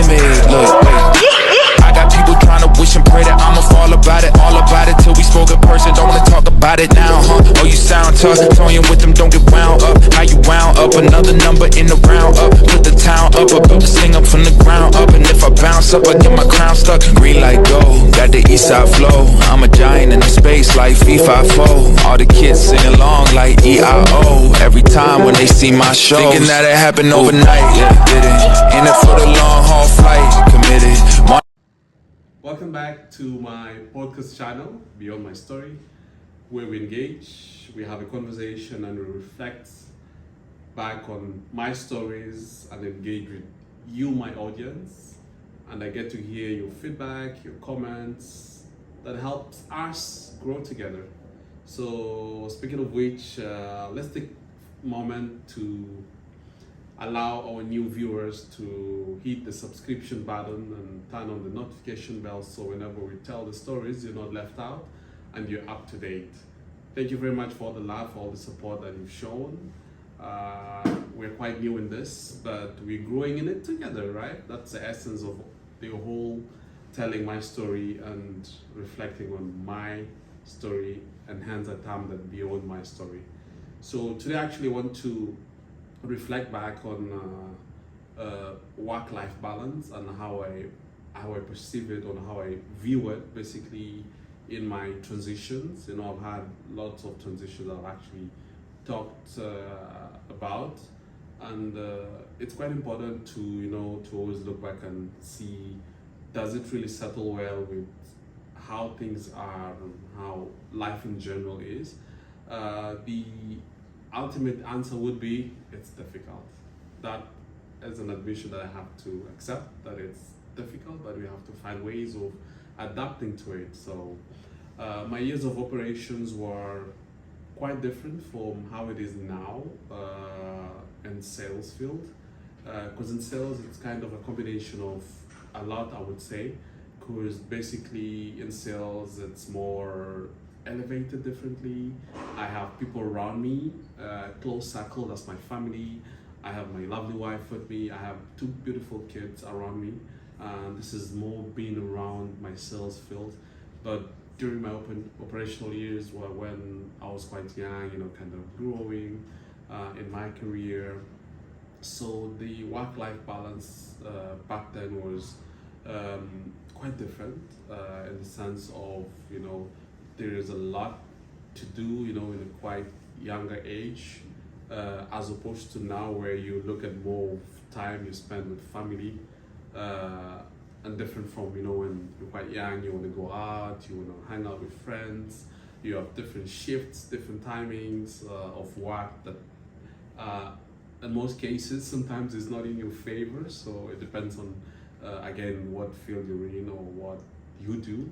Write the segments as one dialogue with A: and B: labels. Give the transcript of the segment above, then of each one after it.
A: timid. Look, wait. I got people trying to wish and pray that I'ma fall about it. All about it till we spoke in person. Don't wanna talk about it now, huh? Oh, you sound tough. Toying with them, don't get wound up. How you wound up? Another number in the round up. Put the town up. I built this thing up from the ground up. And if I bounce up, I get my crown stuck. Green light go. Got the east side flow. I'm a giant in the space like FIFA4. All the kids sing along like EIO. Every time when they see my show, thinking that it happened overnight. Yeah, did it. In it for the long haul flight. Committed.
B: Welcome back to my podcast channel, Beyond My Story, where we engage, we have a conversation and we reflect back on my stories and engage with you, my audience. And I get to hear your feedback, your comments, that helps us grow together. So speaking of which, let's take a moment to allow our new viewers to hit the subscription button and turn on the notification bell so whenever we tell the stories, you're not left out and you're up to date. Thank you very much for all the love, for all the support that you've shown. We're quite new in this, but we're growing in it together, right? That's the essence of the whole telling my story and reflecting on my story, and hence I term that Beyond My Story. So today I actually want to reflect back on work-life balance and how I perceive it, on how I view it, basically in my transitions. You know, I've had lots of transitions I've actually talked about, and it's quite important to, you know, to always look back and see, does it really settle well with how things are and how life in general is. The ultimate answer would be it's difficult. That is an admission that I have to accept, that it's difficult, but we have to find ways of adapting to it. So my years of operations were quite different from how it is now in sales field, because in sales it's kind of a combination of a lot, I would say, because basically in sales it's more elevated differently. I have people around me, close circle, that's my family. I have my lovely wife with me. I have two beautiful kids around me. This is more being around my sales field. But during my operational years, when I was quite young, you know, kind of growing in my career, so the work-life balance back then was quite different in the sense of, you know, there is a lot to do, you know, in a quite younger age, as opposed to now where you look at more time you spend with family, and different from, you know, when you're quite young, you want to go out, you want to hang out with friends, you have different shifts, different timings of work that in most cases sometimes is not in your favor. So it depends on again what field you're in or what you do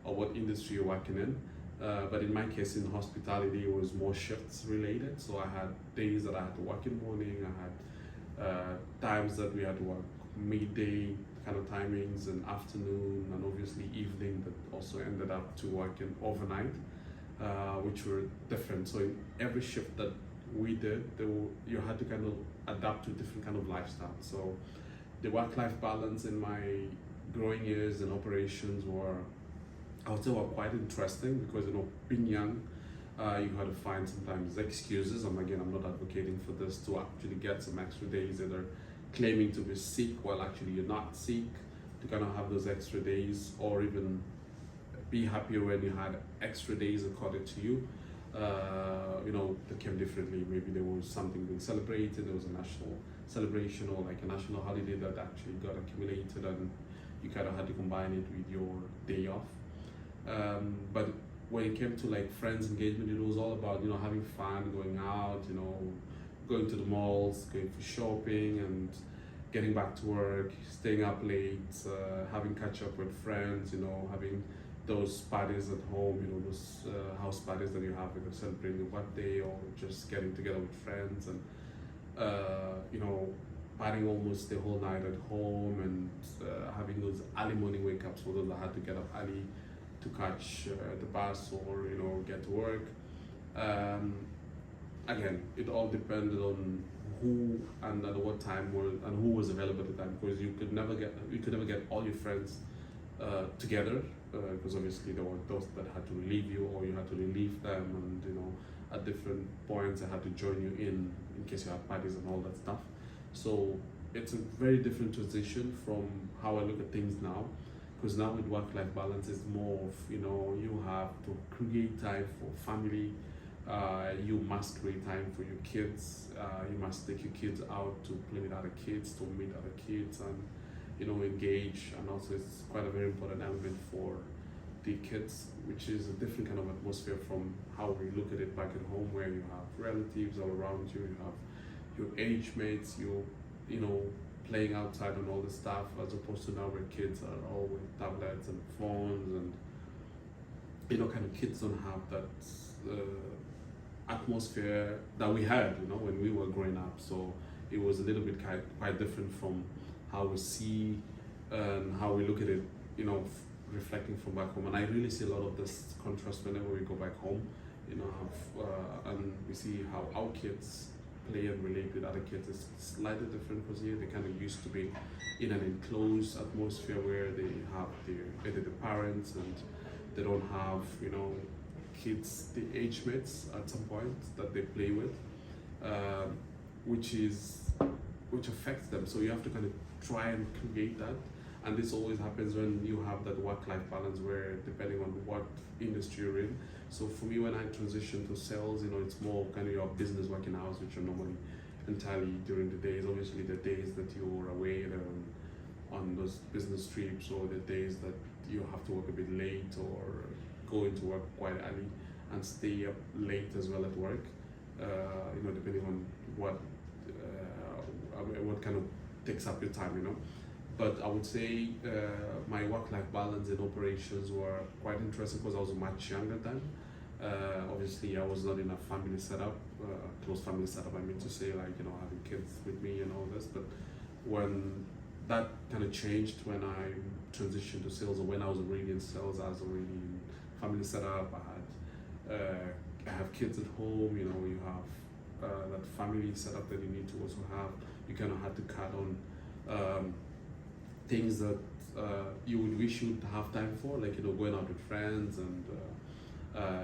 B: or what industry you're working in. But in my case, in hospitality, it was more shifts related. So I had days that I had to work in the morning, I had times that we had to work midday kind of timings, and afternoon, and obviously evening, that also ended up to working overnight, which were different. So in every shift that we did, you had to kind of adapt to a different kind of lifestyle. So the work-life balance in my growing years in operations were, I would say, were quite interesting, because, you know, being young, you had to find sometimes excuses. And again, I'm not advocating for this, to actually get some extra days, either claiming to be sick while actually you're not sick, to kind of have those extra days, or even be happier when you had extra days according to you. You know, that came differently. Maybe there was something being celebrated, there was a national celebration or like a national holiday that actually got accumulated, and you kind of had to combine it with your day off. But when it came to like friends engagement, it was all about, you know, having fun, going out, you know, going to the malls, going for shopping, and getting back to work, staying up late, having catch up with friends, you know, having those parties at home, you know, those house parties that you have, either celebrating your birthday or just getting together with friends, and you know, partying almost the whole night at home, and having those early morning wake ups for those that had to get up early to catch the bus or, you know, get to work. Again, it all depended on who and at what time and who was available at the time, because you could never get all your friends together, because obviously there were those that had to relieve you or you had to relieve them, and at different points I had to join you in case you had parties and all that stuff. So it's a very different transition from how I look at things now, because now with work-life balance is more of, you have to create time for family, you must create time for your kids, you must take your kids out to play with other kids, to meet other kids, and engage. And also it's quite a very important element for the kids, which is a different kind of atmosphere from how we look at it back at home, where you have relatives all around you, you have your age mates, playing outside and all this stuff, as opposed to now where kids are all with tablets and phones, and kind of kids don't have that atmosphere that we had when we were growing up. So it was a little bit quite different from how we see and how we look at it, reflecting from back home. And I really see a lot of this contrast whenever we go back home, and we see how our kids play and relate with other kids is slightly different, because here they kind of used to be in an enclosed atmosphere where they have either the parents, and they don't have kids, the age mates at some point that they play with, which affects them. So you have to kind of try and create that. And this always happens when you have that work-life balance, where depending on what industry you're in. So for me, when I transition to sales, it's more kind of your business working hours, which are normally entirely during the days. Obviously, the days that you're away on those business trips, or the days that you have to work a bit late or go into work quite early and stay up late as well at work. Depending on what kind of takes up your time. But I would say my work-life balance in operations were quite interesting, because I was much younger then. Obviously, I was not in a family setup, close family setup. I mean to say, having kids with me and all this. But when that kind of changed, when I transitioned to sales, or when I was already in sales, I was already in family setup. I have kids at home. You have that family setup that you need to also have. You kind of had to cut on things that you would wish you'd have time for, like going out with friends and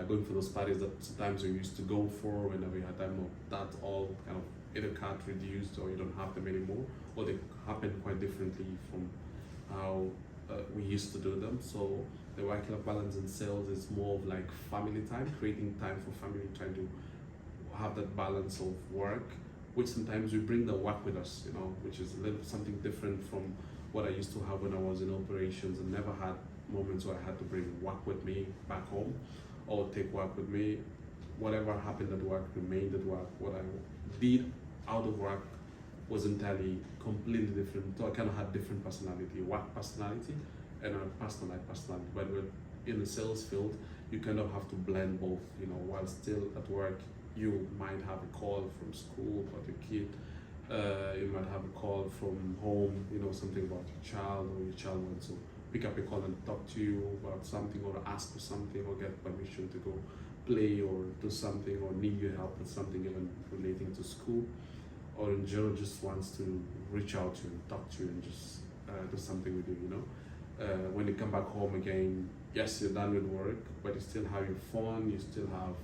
B: going for those parties that sometimes you used to go for whenever you had time. That's all kind of either cut, reduced, or you don't have them anymore, or they happen quite differently from how we used to do them. So the work-life balance in sales is more of like family time, creating time for family, trying to have that balance of work, which sometimes we bring the work with us, which is a little something different from what I used to have when I was in operations, and never had moments where I had to bring work with me back home or take work with me. Whatever happened at work remained at work. What I did out of work was entirely completely different. So I kind of had different personality, work personality and a personal life personality. But we're in the sales field, you kind of have to blend both, while still at work, you might have a call from school about your kid. You might have a call from home, something about your child, or your child wants to pick up a call and talk to you about something, or ask for something, or get permission to go play or do something, or need your help with something even relating to school, or in general just wants to reach out to you and talk to you and just do something with you. When you come back home again, yes, you're done with work, but you still have your phone, you still have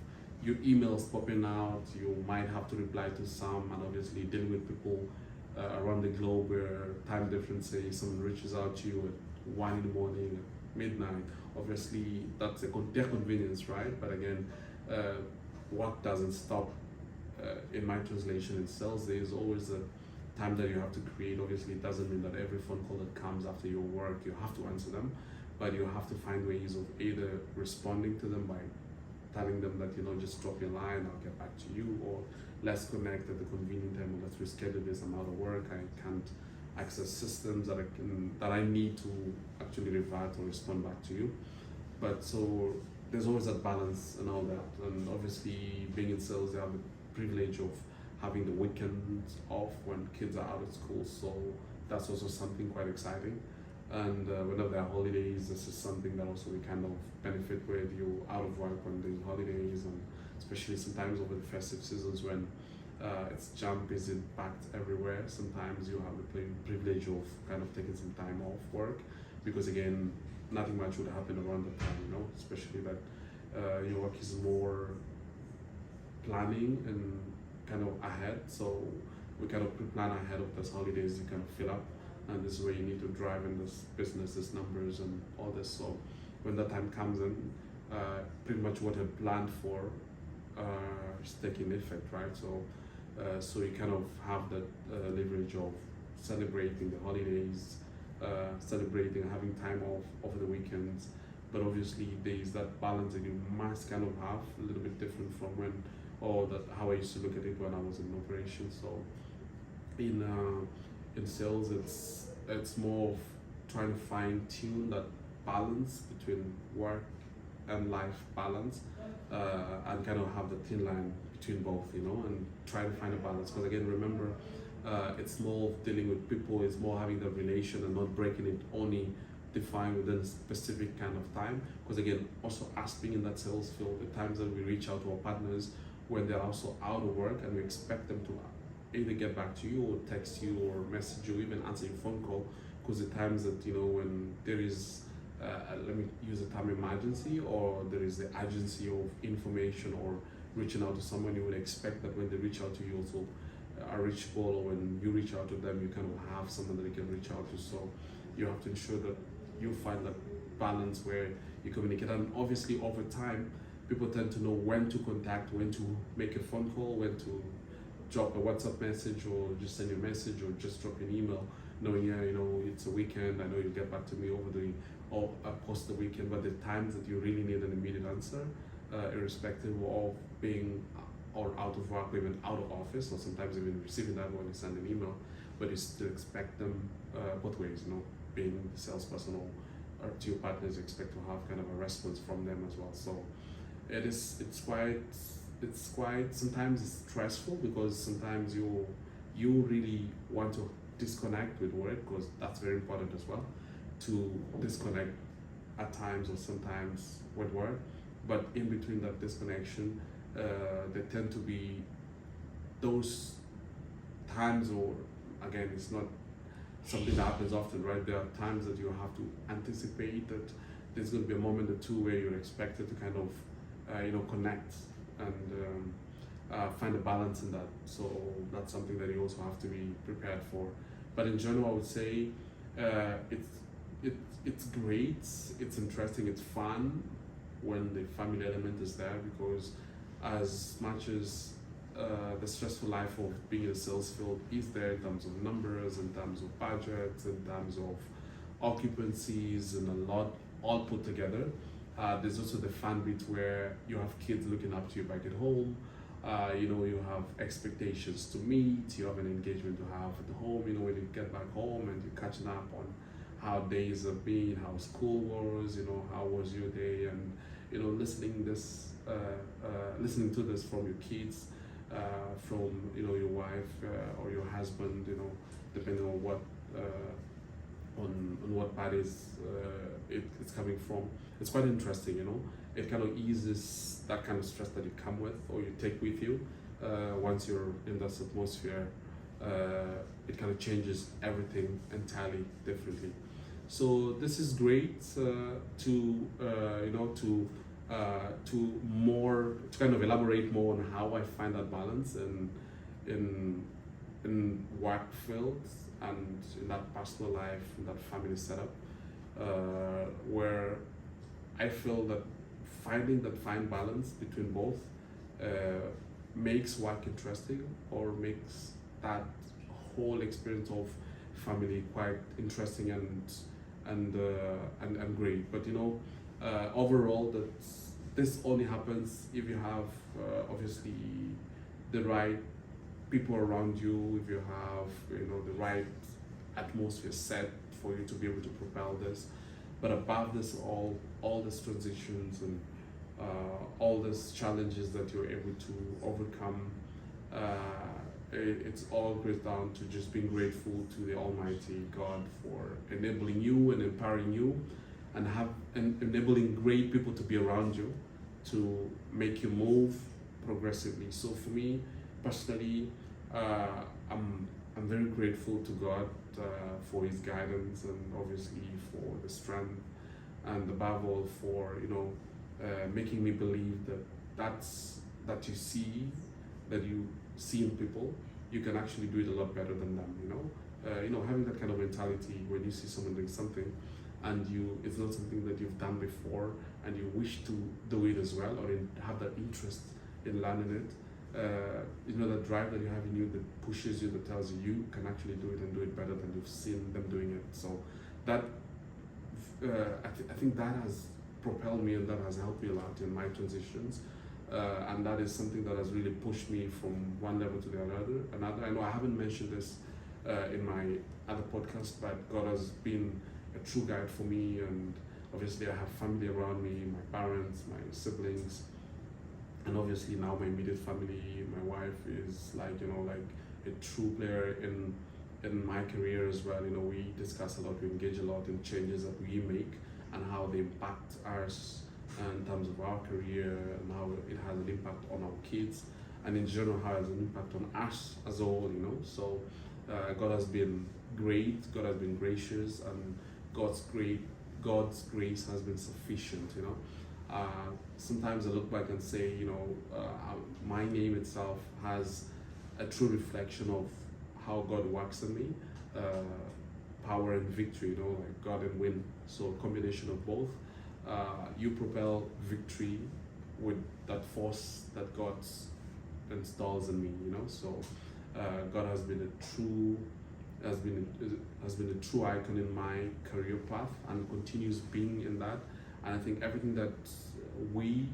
B: your emails popping out, you might have to reply to some, and obviously dealing with people around the globe where time difference, say someone reaches out to you at 1 in the morning, at midnight. Obviously that's their convenience, right? But again, work doesn't stop. In my translation in sales, there is always a time that you have to create. Obviously it doesn't mean that every phone call that comes after your work you have to answer them, but you have to find ways of either responding to them by telling them that, just drop your line, I'll get back to you, or let's connect at the convenient time, or let's reschedule this, I'm out of work, I can't access systems that I need to actually revert or respond back to you. But so there's always that balance and all that. And obviously being in sales, you have the privilege of having the weekends off when kids are out of school, so that's also something quite exciting. And whenever there are holidays, this is something that also we kind of benefit with. You out of work when there's holidays, and especially sometimes over the festive seasons when It's jam busy, packed everywhere. Sometimes you have the privilege of kind of taking some time off work because again, nothing much would happen around that time, you know, especially that your work is more planning and kind of ahead. So we kind of pre-plan ahead of those holidays. You kind of fill up, and this is where you need to drive in this business, this numbers, and all this. So when that time comes in, pretty much what you planned for is taking effect, right? So you kind of have that leverage of celebrating the holidays, celebrating having time off over the weekends. But obviously there is that balance that you must kind of have a little bit different from when, or that how I used to look at it when I was in operation. So in sales, it's more of trying to fine tune that balance between work and life balance, and kind of have the thin line between both, you know, and try to find a balance. Because again, remember, it's more of dealing with people. It's more having the relation and not breaking it only defined within a specific kind of time. Because again, also us being in that sales field, the times that we reach out to our partners when they're also out of work, and we expect them to either get back to you or text you or message you, even answer your phone call. Because the times that, you know, when there is let me use the term emergency, or there is the urgency of information or reaching out to someone, you would expect that when they reach out to you also are reachable, or when you reach out to them, you kind of have someone that they can reach out to. So you have to ensure that you find that balance where you communicate. And obviously over time, people tend to know when to contact, when to make a phone call, when to drop a WhatsApp message, or just send you a message, or just drop an email, knowing, yeah, you know, it's a weekend, I know you'll get back to me over the, or post the weekend. But the times that you really need an immediate answer, irrespective of being or out of work, or even out of office, or sometimes even receiving that when you send an email, but you still expect them both ways, you know, being the salesperson or to your partners, expect to have kind of a response from them as well. So it's quite sometimes it's stressful, because sometimes you really want to disconnect with work, because that's very important as well, to disconnect at times or sometimes with work. But in between that disconnection, there tend to be those times, or again, it's not something that happens often, right? There are times that you have to anticipate that there's going to be a moment or two where you're expected to kind of you know, connect and find a balance in that. So that's something that you also have to be prepared for. But in general, I would say it's great, it's interesting, it's fun when the family element is there, because as much as the stressful life of being in a sales field is there in terms of numbers, in terms of budgets, in terms of occupancies, and a lot all put together, there's also the fun bit where you have kids looking up to you back at home. You know, you have expectations to meet, you have an engagement to have at the home, you know, when you get back home and you're catching up on how days have been, how school was, you know, how was your day, and, you know, listening to this from your kids, from, you know, your wife or your husband, you know, depending on what on what parties it's coming from. It's quite interesting, you know. It kind of eases that kind of stress that you come with, or you take with you once you're in that atmosphere. It kind of changes everything entirely differently. So this is great to you know, to kind of elaborate more on how I find that balance in work fields and in that personal life, in that family setup, where I feel that finding that fine balance between both makes work interesting, or makes that whole experience of family quite interesting and great. But, you know, overall, that this only happens if you have obviously the right people around you, if you have, you know, the right atmosphere set for you to be able to propel this. But above this, all these transitions and all these challenges that you're able to overcome, it's all goes down to just being grateful to the Almighty God for enabling you and empowering you, and enabling great people to be around you to make you move progressively. So for me personally, I'm very grateful to God for His guidance, and obviously for the strength, and above all for making me believe that you see in people, you can actually do it a lot better than them. Having that kind of mentality when you see someone doing something, and it's not something that you've done before, and you wish to do it as well, or have that interest in learning it. That drive that you have in you that pushes you, that tells you can actually do it and do it better than you've seen them doing it. So that I think that has propelled me, and that has helped me a lot in my transitions. And that is something that has really pushed me from one level to the another. I know I haven't mentioned this in my other podcast, but God has been a true guide for me, and obviously I have family around me, my parents, my siblings, and obviously now my immediate family. My wife is like a true player in my career as well. We discuss a lot, we engage a lot in changes that we make and how they impact us in terms of our career, and how it has an impact on our kids, and in general how it has an impact on us as a whole. So God has been great, God has been gracious, and God's grace has been sufficient. Sometimes I look back and say, my name itself has a true reflection of how God works in me, power and victory, like God and win. So a combination of both. You propel victory with that force that God installs in me. So God has been a true icon in my career path, and continues being in that. And I think everything that we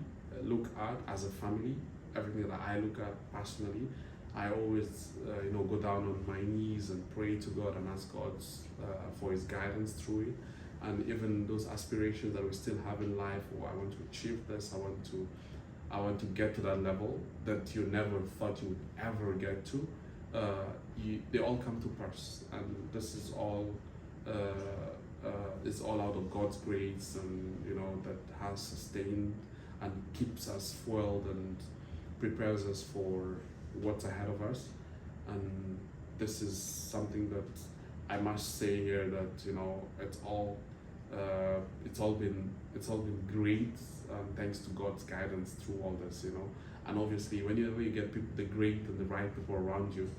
B: look at as a family, everything that I look at personally, I always go down on my knees and pray to God and ask God for His guidance through it. And even those aspirations that we still have in life, I want to achieve this, I want to get to that level that you never thought you would ever get to. They all come to pass, and this is all it's all out of God's grace, and that has sustained and keeps us fueled and prepares us for what's ahead of us. And this is something that I must say here, that it's all been great, thanks to God's guidance through all this. And obviously whenever you get the great and the right people around you,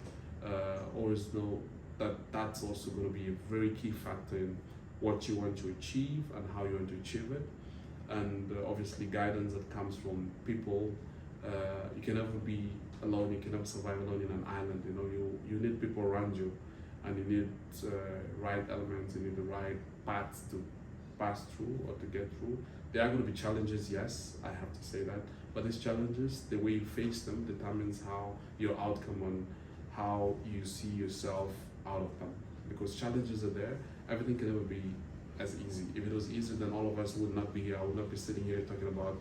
B: always know that that's also going to be a very key factor in what you want to achieve and how you want to achieve it. And obviously guidance that comes from people. You can never be alone, you can never survive alone in an island. You need people around you, and you need right elements, you need the right paths to pass through or to get through. There are going to be challenges, yes, I have to say that, but these challenges, the way you face them determines how your outcome, on how you see yourself out of them. Because challenges are there, everything can never be as easy. If it was easy, then all of us would not be here. I would not be sitting here talking about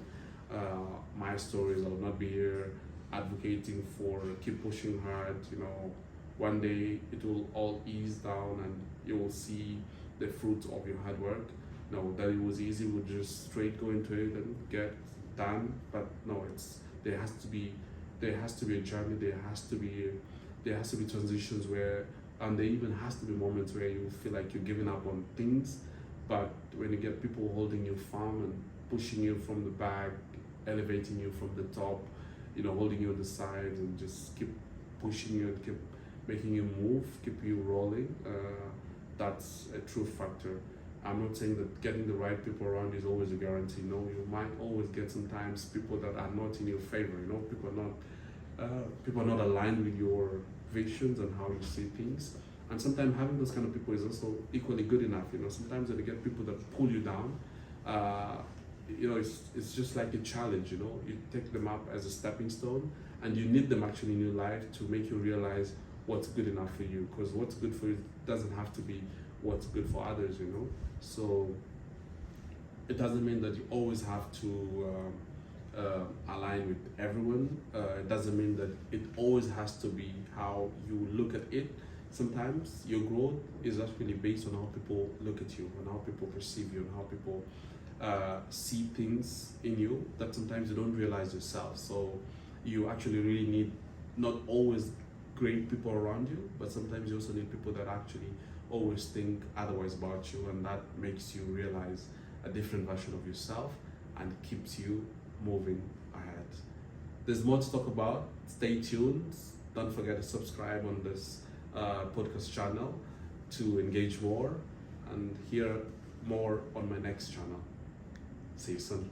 B: my stories. I would not be here advocating for keep pushing hard. One day it will all ease down, and you will see the fruit of your hard work. No, that it was easy, we would just straight go into it and get done. But no, there has to be a journey. There has to be transitions where, and there even has to be moments where you feel like you're giving up on things. But when you get people holding you firm and pushing you from the back, elevating you from the top, holding you on the sides, and just keep pushing you and keep making you move, keep you rolling, that's a true factor. I'm not saying that getting the right people around is always a guarantee. No, you might always get sometimes people that are not in your favor. People are not aligned with your visions and how you see things. And sometimes having those kind of people is also equally good enough. Sometimes when you get people that pull you down, it's just like a challenge. You take them up as a stepping stone, and you need them actually in your life to make you realize what's good enough for you. Because what's good for you doesn't have to be what's good for others. So it doesn't mean that you always have to align with everyone. It doesn't mean that it always has to be how you look at it. Sometimes your growth is actually based on how people look at you, and how people perceive you, and how people see things in you that sometimes you don't realize yourself. So you actually really need not always great people around you, but sometimes you also need people that actually always think otherwise about you, and that makes you realize a different version of yourself and keeps you moving ahead. There's more to talk about. Stay tuned. Don't forget to subscribe on this podcast channel to engage more and hear more on my next channel. See you soon.